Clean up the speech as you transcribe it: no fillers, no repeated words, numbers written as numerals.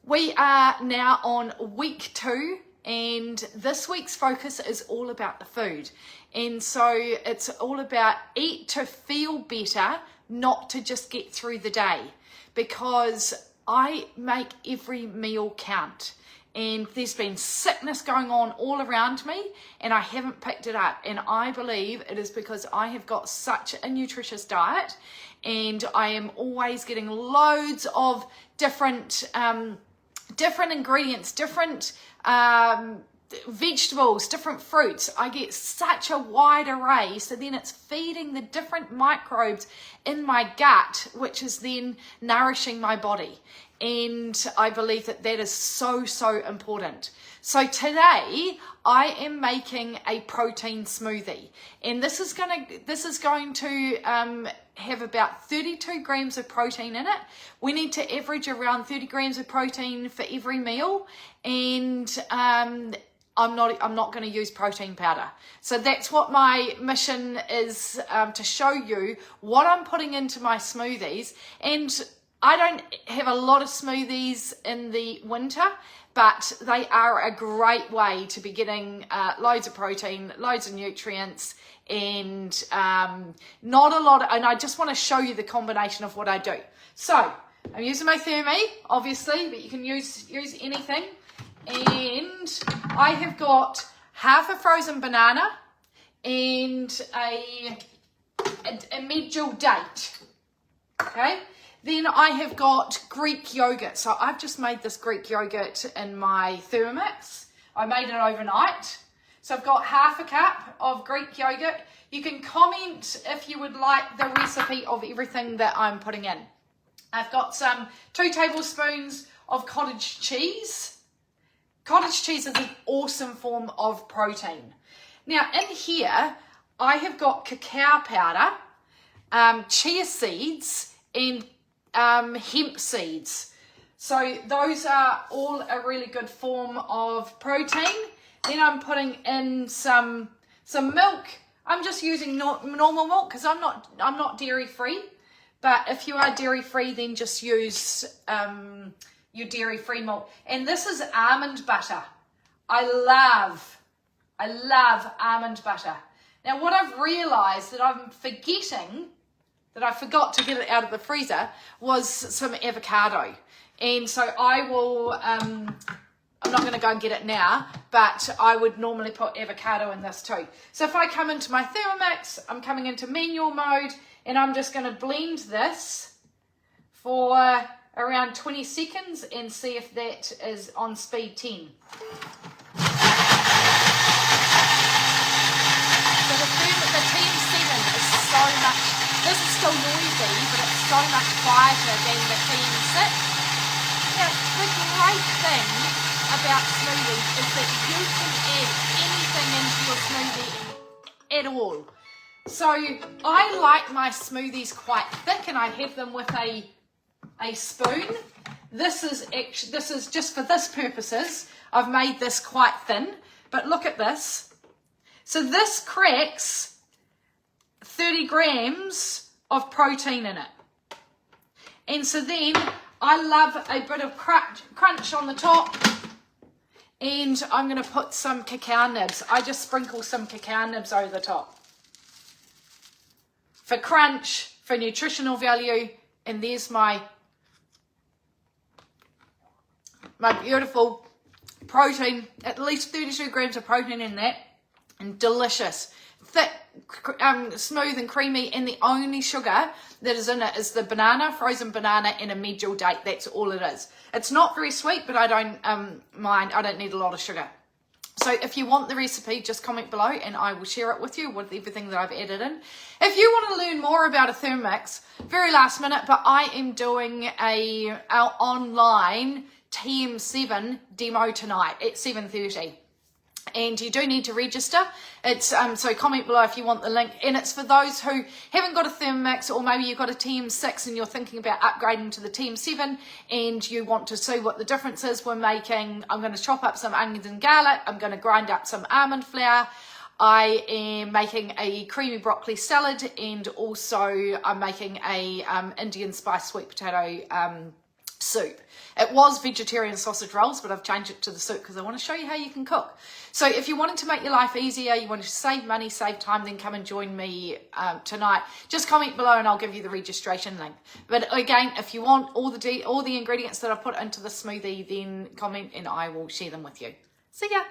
We are now on week 2, and this week's focus is all about the food. And so it's all about eat to feel better, not to just get through the day, because I make every meal count. And there's been sickness going on all around me and I haven't picked it up. And I believe it is because I have got such a nutritious diet and I am always getting loads of different ingredients, different vegetables, different fruits. I get such a wide array, so then it's feeding the different microbes in my gut, which is then nourishing my body. And I believe that that is so important. So today I am making a protein smoothie, and this is going to have about 32 grams of protein in it. We need to average around 30 grams of protein for every meal, and I'm not going to use protein powder. So that's what my mission is, to show you what I'm putting into my smoothies. And I don't have a lot of smoothies in the winter, but they are a great way to be getting loads of protein, loads of nutrients, and not a lot. And I just want to show you the combination of what I do. So I'm using my Thermi, obviously, but you can use anything. And I have got half a frozen banana and a medjool date. Okay. Then I have got Greek yogurt. So I've just made this Greek yogurt in my Thermomix. I made it overnight. So I've got half a cup of Greek yogurt. You can comment if you would like the recipe of everything that I'm putting in. I've got 2 tablespoons of cottage cheese. Cottage cheese is an awesome form of protein. Now in here, I have got cacao powder, chia seeds, and hemp seeds. So those are all a really good form of protein. Then I'm putting in some milk. I'm just using normal milk because I'm not dairy free. But if you are dairy free, then just use your dairy free milk. And this is almond butter. I love almond butter. Now what I've realized that I'm forgetting, that I forgot to get it out of the freezer, was some avocado. And so I will, I'm not going to go and get it now, but I would normally put avocado in this too. So if I come into my Thermomix, I'm coming into manual mode, and I'm just going to blend this for around 20 seconds and see if that is on speed 10. So the TM7 is so much, this is still noisy, but it's so much quieter than the TM6. Now, the great thing about smoothies is that you can add anything into your smoothie at all. So I like my smoothies quite thick, and I have them with a spoon. This is just for this purposes. I've made this quite thin, but look at this. So this cracks 30 grams of protein in it. And so then I love a bit of crunch on the top, and I'm going to put some cacao nibs. I just sprinkle some cacao nibs over the top for crunch, for nutritional value. And there's my beautiful protein, at least 32 grams of protein in that, and delicious, thick, smooth and creamy. And the only sugar that is in it is the banana, frozen banana, and a medjool date. That's all it is. It's not very sweet, but I don't mind. I don't need a lot of sugar. So if you want the recipe, just comment below and I will share it with you with everything that I've added in. If you want to learn more about a Thermomix, very last minute, but I am doing our online TM7 demo tonight at 7:30. And you do need to register. It's so comment below if you want the link. And it's for those who haven't got a Thermomix, or maybe you've got a TM6 and you're thinking about upgrading to the TM7 and you want to see what the difference is. I'm going to chop up some onions and garlic. I'm going to grind up some almond flour. I am making a creamy broccoli salad, and also I'm making a Indian spice sweet potato soup. It was vegetarian sausage rolls, but I've changed it to the soup because I want to show you how you can cook. So if you wanted to make your life easier, you want to save money, save time, then come and join me tonight. Just comment below and I'll give you the registration link. But again, if you want all the ingredients that I put into the smoothie, then comment and I will share them with you. See ya.